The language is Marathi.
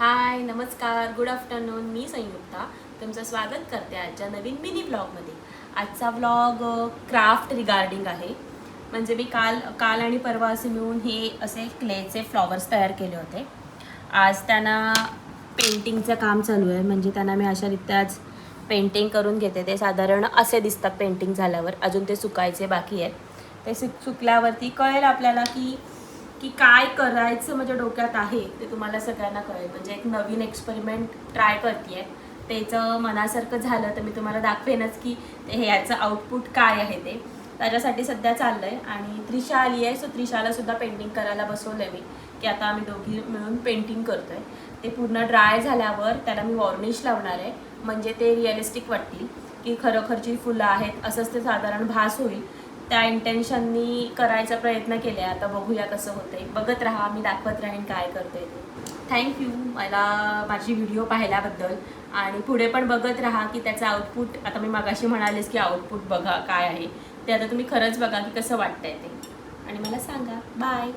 हाय नमस्कार गुड आफ्टरनून. मी संयुक्ता तुमचं स्वागत करते आजच्या नवीन मिनी ब्लॉगमध्ये. आजचा ब्लॉग क्राफ्ट रिगार्डिंग आहे. म्हणजे मी काल आणि परवा असे मिळून हे असे क्लेचे फ्लॉवर्स तयार केले होते. आज त्यांना पेंटिंगचं काम चालू आहे. म्हणजे त्यांना मी अशा रित्याच पेंटिंग करून घेते. ते साधारण असे दिसतात पेंटिंग झाल्यावर. अजून ते सुकायचे बाकी आहेत. ते सुकल्यावरती कळेल आपल्याला की काय करायचं म्हणजे डोक्यात आहे ते तुम्हाला सगळ्यांना कळेल. म्हणजे एक नवीन एक्सपेरिमेंट ट्राय करते आहे. त्याचं मनासारखं झालं तर मी तुम्हाला दाखवेनच की ते ह्याचं आउटपुट काय आहे. ते त्याच्यासाठी सध्या चाललं आहे. आणि त्रिशा आली आहे, सो त्रिशालासुद्धा पेंटिंग करायला बसवलं आहे मी, की आता आम्ही दोघी मिळून पेंटिंग करतो आहे. ते पूर्ण ड्राय झाल्यावर त्याला मी वॉर्निश लावणार आहे. म्हणजे ते रिअलिस्टिक वाटतील की खरोखरची फुलं आहेत असंच ते साधारण भास होईल. त्या इंटेन्शननी करायचा प्रयत्न केला आहे. आता बघूया कसं होतंय. बघत राहा, मी दाखवत राहीन काय करते ते. थँक्यू मला माझी व्हिडिओ पाहिल्याबद्दल. आणि पुढे पण बघत राहा की त्याचं आउटपुट, आता मी मगाशी म्हणालेच की आउटपुट बघा काय आहे ते. आता तुम्ही खरंच बघा की कसं वाटतंय ते आणि मला सांगा. बाय.